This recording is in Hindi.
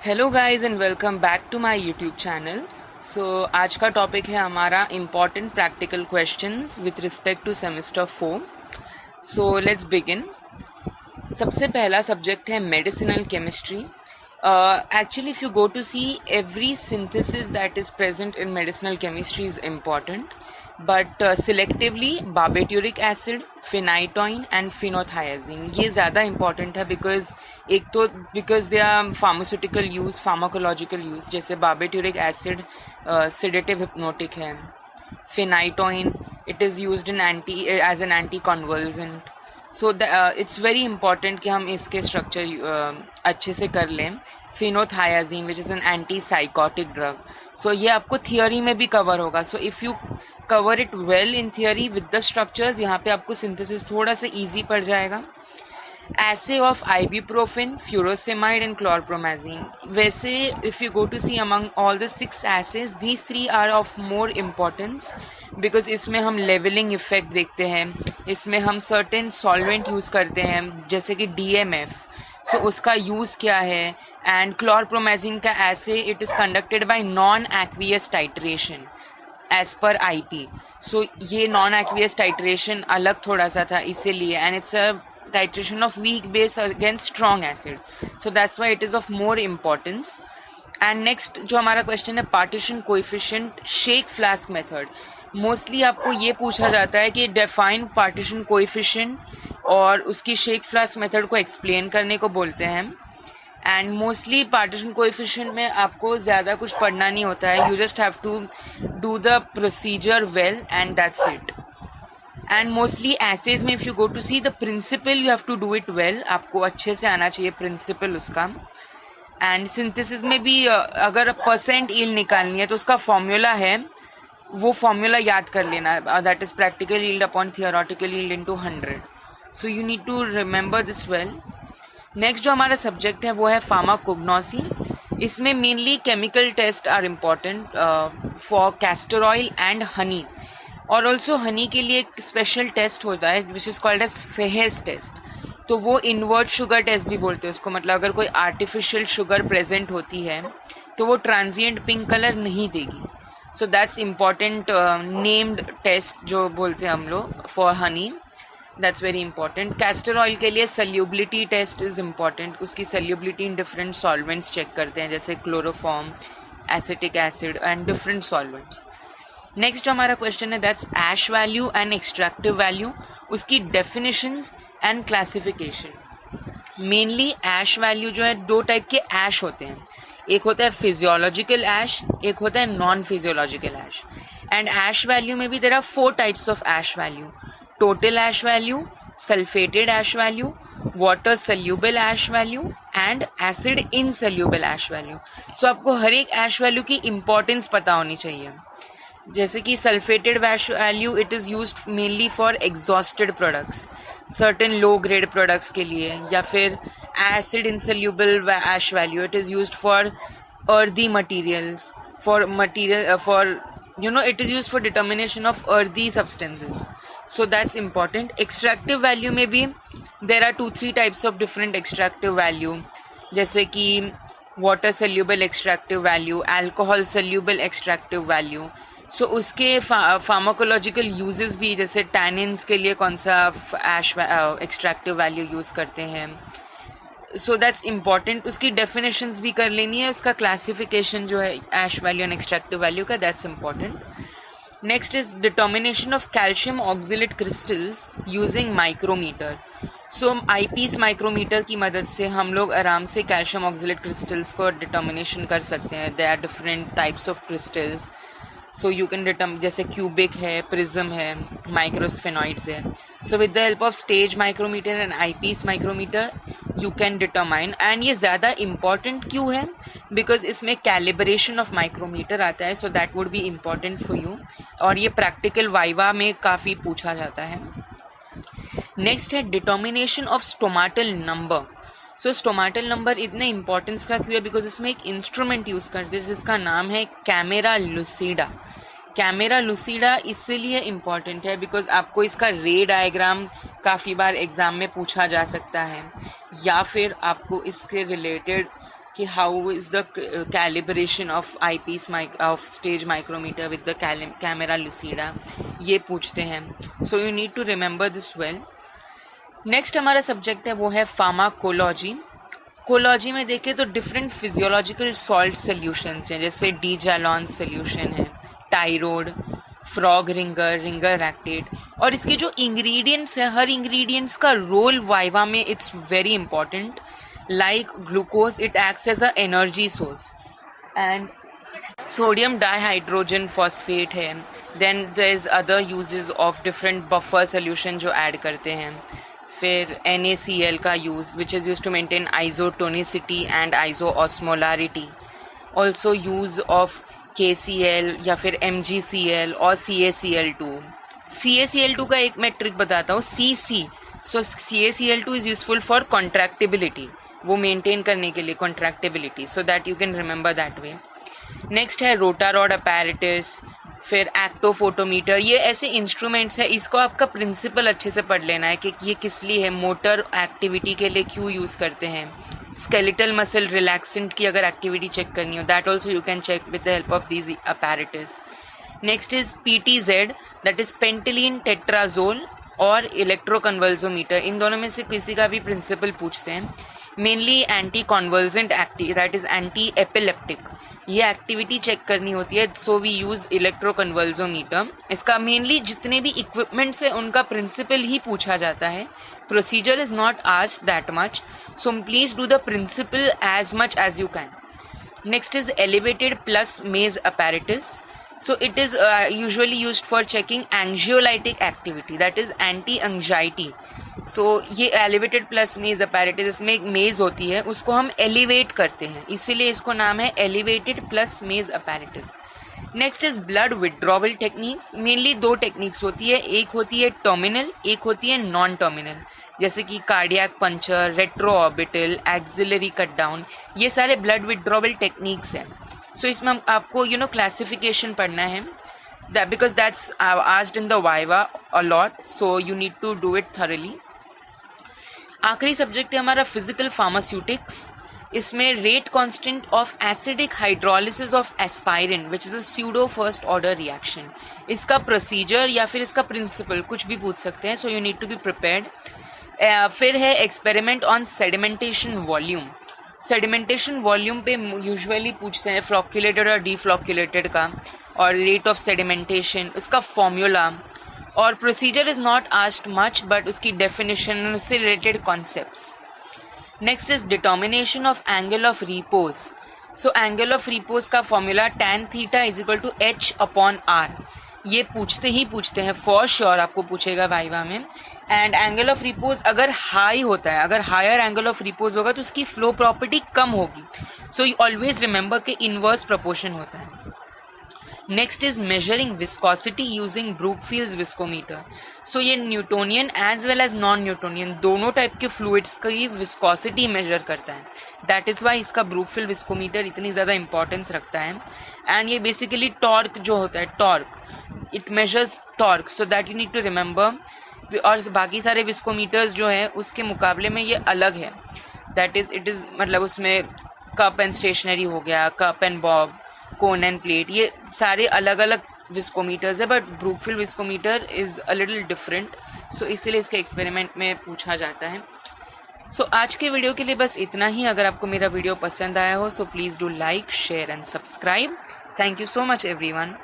Hello guys and welcome back to my YouTube channel. आज का टॉपिक है हमारा important practical questions with respect to semester 4। Let's begin. सबसे पहला सब्जेक्ट है medicinal chemistry. Actually, if you go to see, every synthesis that is present in medicinal chemistry is important, but selectively barbituric acid, phenytoin and phenothiazine ये ज़्यादा important है because they are pharmaceutical use, pharmacological use। जैसे barbituric acid sedative hypnotic है, phenytoin it is used in as an anticonvulsant। It's very important कि हम इसके स्ट्रक्चर अच्छे से कर लें। Phenothiazine which is an antipsychotic drug. ये आपको थियोरी में भी कवर होगा। If you cover it well in theory with the structures, यहाँ पे आपको सिंथेसिस थोड़ा सा ईजी पड़ जाएगा। Assay of ibuprofen, furosemide and chlorpromazine। वैसे if you go to see among all the 6 assays, these 3 are of more importance because इसमें हम leveling effect देखते हैं, इसमें हम certain solvent use करते हैं जैसे कि DMF। उसका यूज़ क्या है, and chlorpromazine का assay it is conducted by non-aqueous titration as per IP। ये non-aqueous titration अलग थोड़ा सा था इसीलिए, and it's a titration of weak base against strong acid, so that's why it is of more importance। And next जो हमारा क्वेश्चन है partition coefficient shake flask method। Mostly आपको ये पूछा जाता है कि define partition coefficient और उसकी shake flask method को explain करने को बोलते हैं। एंड मोस्टली पार्टीशन कोएफिशिएंट में आपको ज़्यादा कुछ पढ़ना नहीं होता है, you just have to do the procedure well and that's it. And mostly assays में if you go to see the principle you have to do it well, आपको अच्छे से आना चाहिए प्रिंसिपल उसका। एंड सिंथेसिस में भी अगर परसेंट ईल्ड निकालनी है तो उसका फॉर्मूला है, वो फॉर्मूला याद कर लेना, that is practical yield upon theoretical yield into 100। So you need to remember this well. Next जो हमारा सब्जेक्ट है वो है फार्माकोग्नोसी। इसमें mainly chemical test are important for castor oil and honey, और ऑल्सो हनी के लिए एक स्पेशल टेस्ट होता है which is called as Fiehe's test. तो वो इन्वर्ट शुगर टेस्ट भी बोलते हैं उसको, मतलब अगर कोई आर्टिफिशियल शुगर प्रेजेंट होती है तो वो ट्रांजिएंट पिंक कलर नहीं देगी। So that's important named test जो बोलते हैं हम लोग for honey, that's very important. Castor oil के लिए सल्यूबिलिटी टेस्ट इज़ इम्पॉर्टेंट, उसकी solubility in different solvents check करते हैं जैसे chloroform, acetic acid and different solvents. Next जो हमारा क्वेश्चन है that's ash value and extractive value, उसकी definitions and classification. Mainly ash value जो है, 2 टाइप के ऐश होते हैं, एक होता है फिजियोलॉजिकल ऐश, एक होता है non physiological ash. And ash value में भी there are 4 types of ash value: total ash value, sulphated ash value, water soluble ash value and acid insoluble ash value. आपको हर एक ऐश वैल्यू की इंपॉर्टेंस पता होनी चाहिए। जैसे कि sulphated ash value it is used mainly for exhausted products, certain low grade products के लिए, या फिर acid insoluble ash value it is used for earthy materials, for it is used for determination of earthy substances, so that's important। extractive value में भी there are 2-3 types of different extractive value, जैसे कि water soluble extractive value, alcohol soluble extractive value। उसके फार्माकोलॉजिकल यूजेस भी, जैसे टैनिन्स के लिए कौन सा ऐश एक्सट्रैक्टिव वैल्यू यूज़ करते हैं, दैट्स इम्पॉर्टेंट। उसकी डेफिनेशंस भी कर लेनी है, उसका क्लासिफिकेशन जो है ash value and extractive value का, that's important. Next is determination of calcium oxalate crystals using micrometer. Eyepiece micrometer की मदद से हम लोग आराम से कैल्शियम ऑक्जेलेट क्रिस्टल्स को डिटर्मिनेशन कर सकते हैं। There are different types of crystals, you can determine, जैसे क्यूबिक है, प्रिज्म है, माइक्रोस्फेनॉइड्स है। With the help of stage micrometer and eyepiece micrometer you can determine. And ये ज़्यादा इम्पॉर्टेंट क्यों है, बिकॉज इसमें कैलिब्रेशन ऑफ माइक्रोमीटर आता है, that would be important for you, और ये प्रैक्टिकल वाइवा में काफ़ी पूछा जाता है। नेक्स्ट है determination of stomatal number. Stomatal number इतने इंपॉर्टेंस का क्यों है, बिकॉज इसमें एक इंस्ट्रूमेंट यूज़ करते हैं जिसका नाम है कैमेरा लूसिडा। कैमेरा लूसिडा इसलिए इम्पॉर्टेंट है बिकॉज आपको इसका रे डायग्राम काफ़ी बार एग्ज़ाम में पूछा जा सकता है, या फिर आपको इसके रिलेटेड कि how is the calibration of eyepiece of stage micrometer with the camera lucida, ये पूछते हैं. So you need to remember this well. Next हमारा सब्जेक्ट है वो है फार्माकोलॉजी. कोलॉजी में देखें तो डिफरेंट फिजियोलॉजिकल सॉल्ट सोल्यूशंस हैं, जैसे डी जैलॉन सोल्यूशन है, Tyrode, frog Ringer, Ringer lactate. और इसके जो इंग्रेडिएंट्स है, हर इंग्रेडिएंट्स का रोल वाइवा में it's very important. Like glucose, it acts as a energy source. And sodium dihydrogen phosphate है. Then there is other uses of different buffer solution जो ऐड करते हैं. फिर NaCl का use which is use to maintain isotonicity and isoosmolarity. Also use of KCl या फिर MgCl और CaCl2. CaCl2 का एक मैं ट्रिक बताता हूँ, CC. So CaCl2 is useful for contractibility, वो मेंटेन करने के लिए contractibility, so that you can remember that way. Next है रोटारॉड अपैरेटस, फिर एक्टोफोटोमीटर. ये ऐसे इंस्ट्रूमेंट्स है, इसको आपका प्रिंसिपल अच्छे से पढ़ लेना है कि ये किस लिए है, मोटर एक्टिविटी के लिए क्यों यूज़ करते हैं. स्केलेटल मसल रिलैक्सेंट की अगर एक्टिविटी चेक करनी हो, that also you can check with the help of these apparatus. Next is PTZ, that is pentylenetetrazole, और इलेक्ट्रोकन्वल्सोमीटर. इन दोनों में से किसी का भी प्रिंसिपल पूछते हैं. Mainly anti convulsant that is anti epileptic, ये एक्टिविटी चेक करनी होती है. So we use electroconvulsometer. इसका मेनली जितने भी इक्विपमेंट्स है उनका प्रिंसिपल ही पूछा जाता है. Procedure is not asked that much, so please do the principle as much as you can. Next is elevated plus maze apparatus. So it is usually used for checking anxiolytic activity, that is anti-anxiety. So ये elevated plus maze apparatus, इसमें एक मेज होती है, उसको हम elevate करते हैं, इसीलिए इसको नाम है elevated plus maze apparatus. Next is blood withdrawal techniques. Mainly दो टेक्निक्स होती है, एक होती है टर्मिनल, एक होती है नॉन टर्मिनल, जैसे कि cardiac puncture, retro orbital, axillary cut down. ये सारे ब्लड विड्रॉवल टेक्निक्स हैं. सो इसमें हम आपको क्लासिफिकेशन पढ़ना है, because that's asked in the viva a lot, so you need to do it thoroughly. आखिरी सब्जेक्ट है हमारा फिजिकल फार्मास्यूटिक्स. इसमें rate constant of acidic hydrolysis of aspirin which is a pseudo first order reaction. इसका प्रोसीजर या फिर इसका प्रिंसिपल कुछ भी पूछ सकते हैं, so you need to be prepared. फिर है experiment on sedimentation volume. Sedimentation volume पे यूजुअली पूछते हैं फ्लॉक्यूलेटेड और डीफ्लॉक्यूलेटेड का, और रेट ऑफ सेडिमेंटेशन, उसका फॉर्मूला. और procedure is not asked much, but उसकी डेफिनेशन, उससे related concepts. Next is determination of angle of repose. So angle of repose का formula tan theta is equal to H/R. ये पूछते हैं फॉर श्योर, आपको पूछेगा वाइवा में. एंड एंगल ऑफ रिपोज अगर हाई होता है, अगर हायर एंगल ऑफ रिपोज होगा तो उसकी फ्लो प्रॉपर्टी कम होगी. सो यू ऑलवेज रिमेंबर कि इनवर्स प्रोपोर्शन होता है. Next is measuring viscosity using Brookfield's viscometer. So ये Newtonian as well as non Newtonian दोनों टाइप के फ्लूइड्स की विस्कोसिटी मेजर करता है. दैट इज वाई इसका ब्रूकफील्ड विस्कोमीटर इतनी ज़्यादा इंपॉर्टेंस रखता है. एंड ये बेसिकली टॉर्क जो होता है, torque, it measures torque, so that you need to remember. और बाकी सारे विस्कोमीटर्स जो हैं उसके मुकाबले में ये अलग है. दैट इज इट इज़ मतलब उसमें कप एंड स्टेशनरी हो गया, cup and bob, cone and plate, ये सारे अलग अलग विस्कोमीटर्स है. But Brookfield viscometer is a little different, so इसीलिए इसके एक्सपेरिमेंट में पूछा जाता है. सो आज के वीडियो के लिए बस इतना ही. अगर आपको मेरा वीडियो पसंद आया हो, so please do like, share and subscribe. Thank you so much everyone.